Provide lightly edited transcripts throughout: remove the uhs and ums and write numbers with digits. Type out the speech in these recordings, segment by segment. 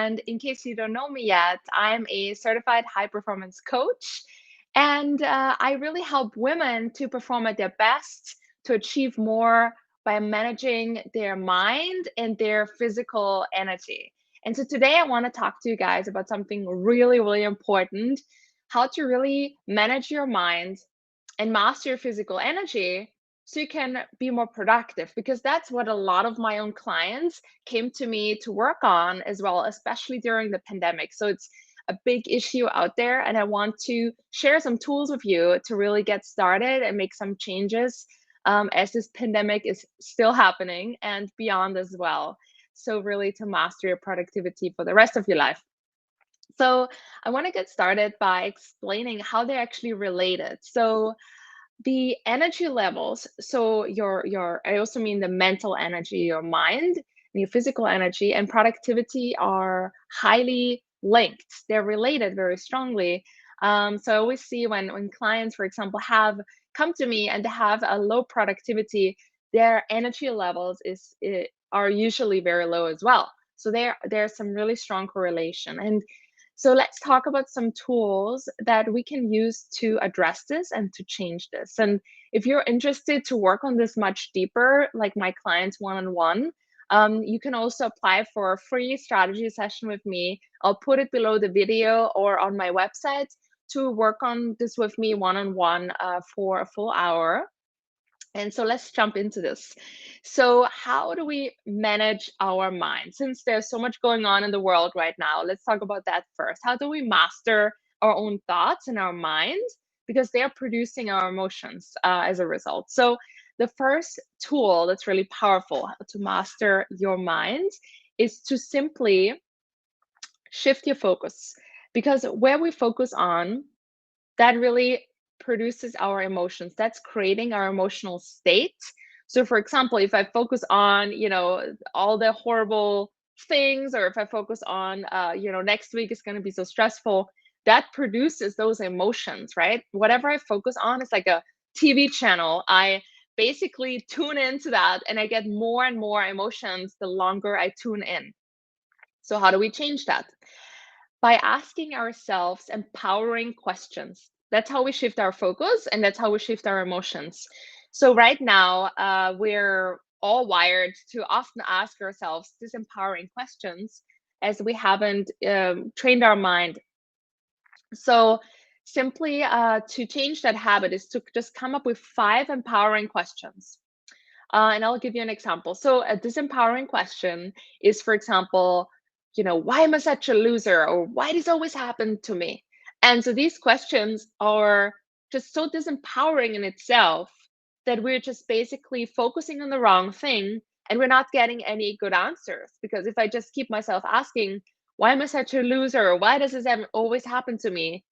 And in case you don't know me yet, I'm a certified high performance coach. And I really help women to perform at their best, to achieve more by managing their mind and their physical energy. And so today I want to talk to you guys about something really, really important: how to really manage your mind and master your physical energy so you can be more productive, because that's what a lot of my own clients came to me to work on as well, especially during the pandemic. So it's a big issue out there, and I want to share some tools with you to really get started and make some changes, as this pandemic is still happening and beyond as well. So really to master your productivity for the rest of your life. So I want to get started by explaining how they're actually related. So the energy levels, so your I also mean the mental energy, your mind, and your physical energy and productivity are highly linked. They're related very strongly. So I always see when clients, for example, have come to me and they have a low productivity, their energy levels are usually very low as well. So there's some really strong correlation. And so let's talk about some tools that we can use to address this and to change this. And if you're interested to work on this much deeper, like my clients one-on-one, you can also apply for a free strategy session with me. I'll put it below the video or on my website to work on this with me one-on-one for a full hour. And so let's jump into this. So, how do we manage our mind? Since there's so much going on in the world right now, let's talk about that first. How do we master our own thoughts and our mind? Because they are producing our emotions as a result. So, the first tool that's really powerful to master your mind is to simply shift your focus. Because where we focus on, that really produces our emotions. That's creating our emotional state. So, for example, if I focus on, all the horrible things, or if I focus on, next week is going to be so stressful, that produces those emotions, right? Whatever I focus on is like a TV channel. I basically tune into that and I get more and more emotions the longer I tune in. So, how do we change that? By asking ourselves empowering questions. That's how we shift our focus and that's how we shift our emotions. So, right now, we're all wired to often ask ourselves these empowering questions as we haven't trained our mind. So, simply to change that habit is to just come up with 5 empowering questions. And I'll give you an example. So, a disempowering question is, for example, why am I such a loser? Or why does always happen to me? And so these questions are just so disempowering in itself that we're just basically focusing on the wrong thing and we're not getting any good answers. Because if I just keep myself asking, why am I such a loser? Or why does this always happen to me?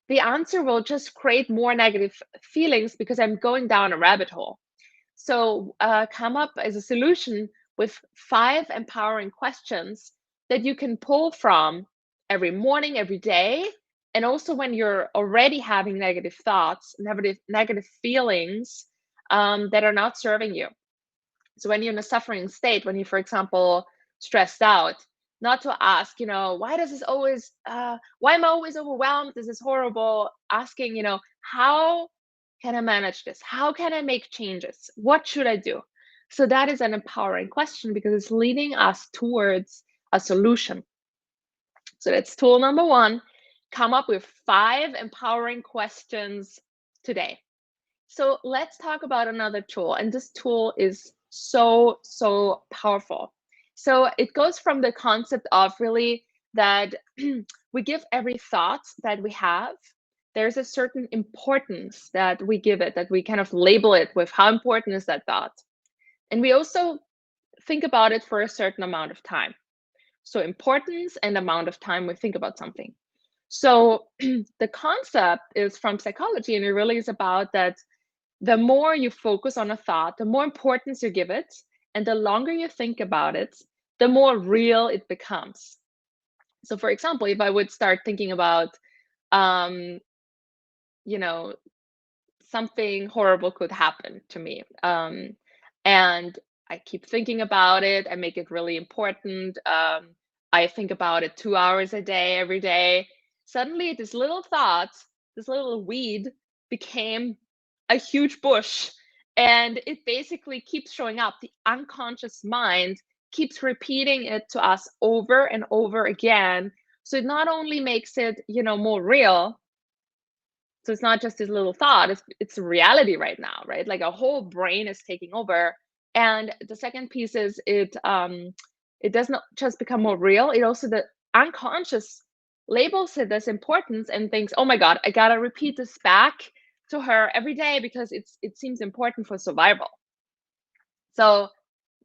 The answer will just create more negative feelings because I'm going down a rabbit hole. So, come up as a solution with 5 empowering questions that you can pull from every morning, every day, and also when you're already having negative thoughts, negative feelings that are not serving you. So, when you're in a suffering state, when you, for example, stressed out, not to ask, why am I always overwhelmed? This is horrible. Asking, how can I manage this? How can I make changes? What should I do? So that is an empowering question because it's leading us towards a solution. So that's tool number one. Come up with 5 empowering questions today. So let's talk about another tool. And this tool is so, so powerful. So it goes from the concept of really that we give every thought that we have, there's a certain importance that we give it, that we kind of label it with how important is that thought. And we also think about it for a certain amount of time. So importance and amount of time we think about something. So the concept is from psychology, and it really is about that the more you focus on a thought, the more importance you give it, and the longer you think about it, the more real it becomes. So, for example, if I would start thinking about, um, you know, something horrible could happen to me, and I keep thinking about it, I make it really important. I think about it 2 hours a day, every day. Suddenly, this little thought, this little weed became a huge bush. And it basically keeps showing up. The unconscious mind keeps repeating it to us over and over again. So it not only makes it, more real, so it's not just this little thought, it's reality right now, right? Like a whole brain is taking over. And the second piece is it does not just become more real, it also the unconscious labels it as importance and thinks, oh my God, I gotta repeat this back to her every day because it seems important for survival. So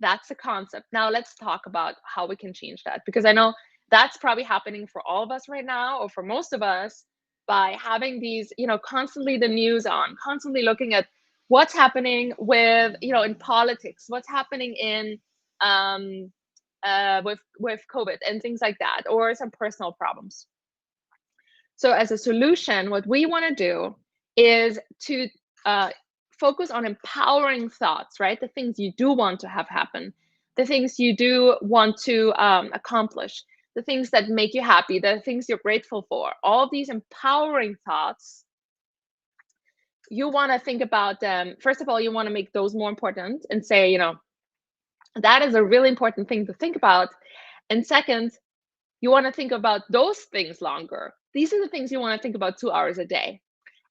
that's the concept. Now let's talk about how we can change that because I know that's probably happening for all of us right now, or for most of us, by having these, constantly the news on, constantly looking at what's happening with, in politics, what's happening in with COVID and things like that, or some personal problems. So, as a solution, what we want to do is to uh, focus on empowering thoughts, right? The things you do want to have happen, the things you do want to accomplish, the things that make you happy, the things you're grateful for. All these empowering thoughts, you want to think about them. First of all, you want to make those more important and say, that is a really important thing to think about. And second, you want to think about those things longer. These are the things you want to think about 2 hours a day.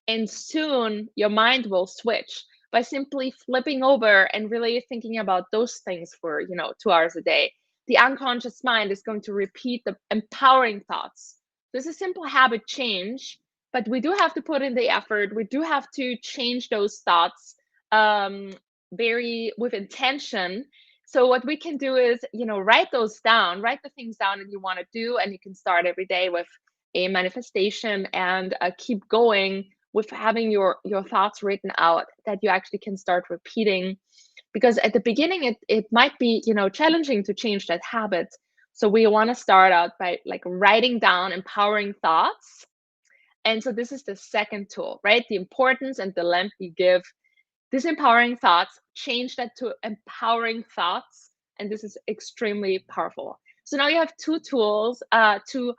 And soon your mind will switch by simply flipping over and really thinking about those things for, 2 hours a day. The unconscious mind is going to repeat the empowering thoughts. This is a simple habit change, but we do have to put in the effort. We do have to change those thoughts um, very with intention. So what we can do is, write those down, write the things down that you want to do, and you can start every day with a manifestation and keep going with having your thoughts written out that you actually can start repeating, because at the beginning it might be, challenging to change that habit. So we want to start out by like writing down empowering thoughts. And so this is the second tool, right? The importance and the length you give these empowering thoughts, change that to empowering thoughts, and this is extremely powerful. So now you have two tools to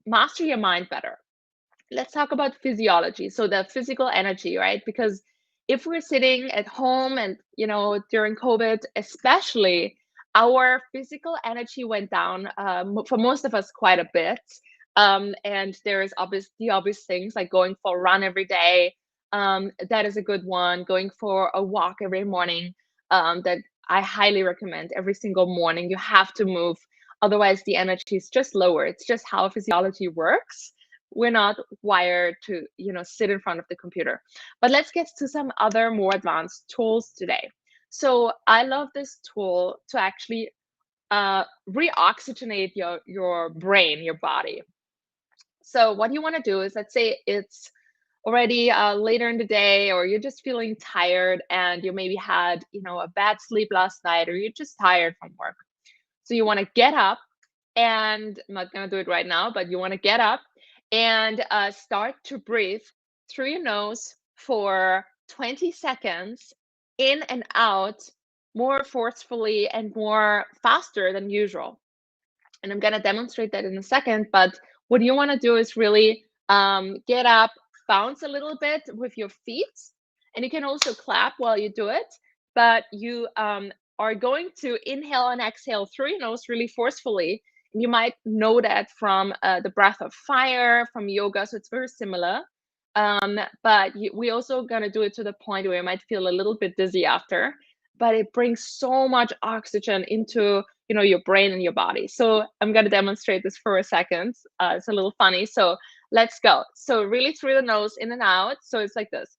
master your mind better. Let's talk about physiology, so the physical energy, right? Because if we're sitting at home and, during COVID especially, our physical energy went down for most of us quite a bit. And there is obvious things like going for a run every day. That is a good one. Going for a walk every morning, that I highly recommend. Every single morning you have to move, otherwise the energy is just lower. It's just how physiology works. We're not wired to, sit in front of the computer. But let's get to some other more advanced tools today. So I love this tool to actually reoxygenate your brain, your body. So what you want to do is, let's say it's already later in the day, or you're just feeling tired and you maybe had, a bad sleep last night, or you're just tired from work. So you want to get up, and I'm not going to do it right now, but you want to get up and start to breathe through your nose for 20 seconds in and out more forcefully and more faster than usual. And I'm going to demonstrate that in a second. But what you want to do is really get up, bounce a little bit with your feet, and you can also clap while you do it. But you are going to inhale and exhale through your nose really forcefully. And you might know that from the breath of fire, from yoga. So it's very similar. But we also gonna do it to the point where you might feel a little bit dizzy after, but it brings so much oxygen into, your brain and your body. So I'm gonna demonstrate this for a second. It's a little funny. So let's go. So really through the nose, in and out. So it's like this.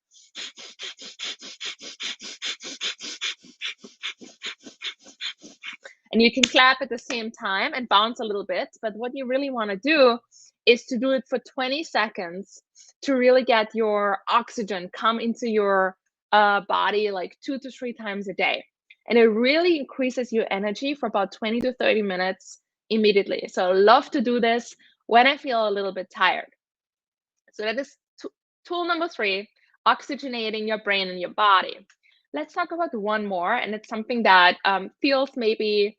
And you can clap at the same time and bounce a little bit. But what you really want to do is to do it for 20 seconds to really get your oxygen come into your body like 2 to 3 times a day. And it really increases your energy for about 20 to 30 minutes immediately. So I love to do this when I feel a little bit tired. So that is tool number 3, oxygenating your brain and your body. Let's talk about one more, and it's something that feels maybe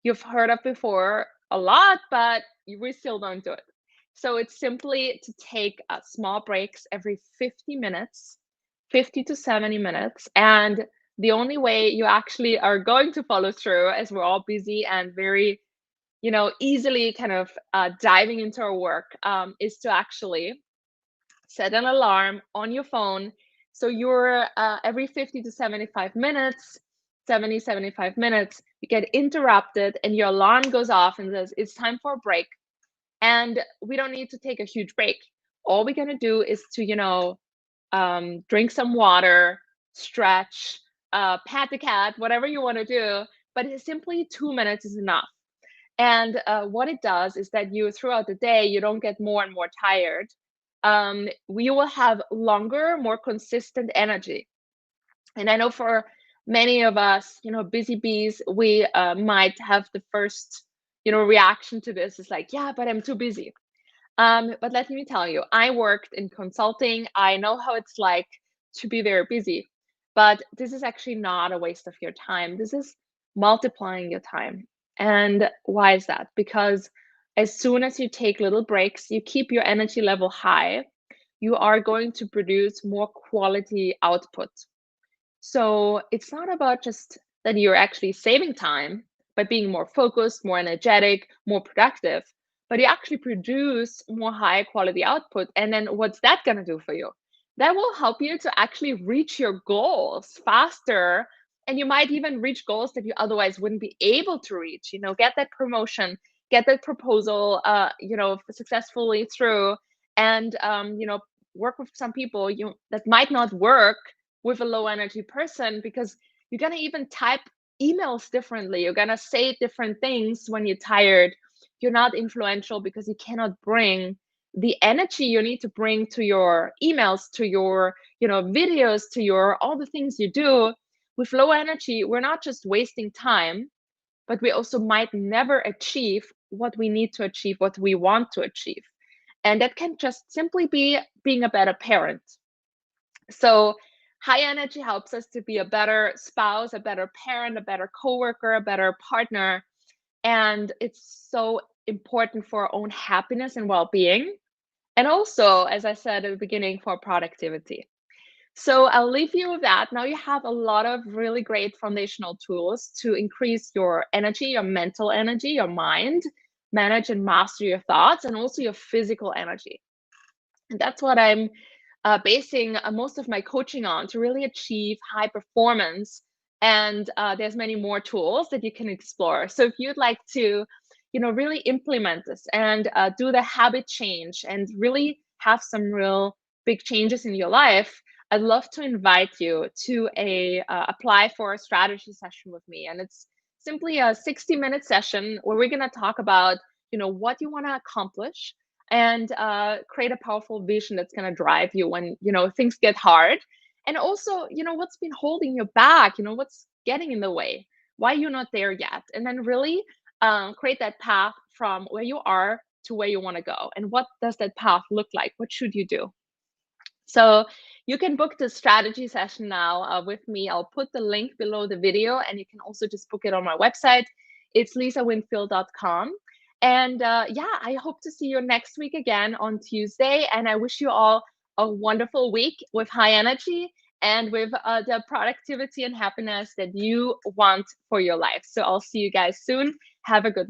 you've heard of before, a lot, but we still don't do it. So it's simply to take small breaks every 50 minutes, 50 to 70 minutes. And the only way you actually are going to follow through, as we're all busy and very, easily kind of diving into our work, is to actually set an alarm on your phone. So you're every 50 to 75 minutes, 75 minutes, you get interrupted and your alarm goes off and says, it's time for a break. And we don't need to take a huge break. All we're going to do is to, drink some water, stretch, pat the cat, whatever you want to do. But it's simply 2 minutes is enough. And what it does is that you, throughout the day, you don't get more and more tired. We will have longer, more consistent energy. And I know for many of us, busy bees, we might have the first, reaction to this is like, yeah, but I'm too busy. But let me tell you, I worked in consulting. I know how it's like to be very busy, but this is actually not a waste of your time. This is multiplying your time. And why is that? Because as soon as you take little breaks, you keep your energy level high, you are going to produce more quality output. So it's not about just that you're actually saving time by being more focused, more energetic, more productive, but you actually produce more high quality output. And then what's that going to do for you? That will help you to actually reach your goals faster. And you might even reach goals that you otherwise wouldn't be able to reach. Get that promotion, get that proposal, successfully through, and work with some people that might not work with a low energy person, because you're going to even type emails differently. You're going to say different things when you're tired. You're not influential because you cannot bring the energy you need to bring to your emails, to your, videos, to your all the things you do. With low energy, we're not just wasting time, but we also might never achieve what we need to achieve, what we want to achieve. And that can just simply be being a better parent. So high energy helps us to be a better spouse, a better parent, a better coworker, a better partner. And it's so important for our own happiness and well-being. And also, as I said at the beginning, for productivity. So I'll leave you with that. Now you have a lot of really great foundational tools to increase your energy, your mental energy, your mind, manage and master your thoughts, and also your physical energy. And that's what I'm basing most of my coaching on, to really achieve high performance. And there's many more tools that you can explore. So if you'd like to, really implement this and do the habit change and really have some real big changes in your life, I'd love to invite you to apply for a strategy session with me. And it's simply a 60-minute session where we're going to talk about, what you want to accomplish, and create a powerful vision that's going to drive you when things get hard. And also, what's been holding you back, what's getting in the way, why you're not there yet, and then really create that path from where you are to where you want to go. And what does that path look like? What should you do? So you can book the strategy session now with me. I'll put the link below the video, and you can also just book it on my website. It's lisawinfield.com. And yeah, I hope to see you next week again on Tuesday. And I wish you all a wonderful week with high energy and with the productivity and happiness that you want for your life. So I'll see you guys soon. Have a good one.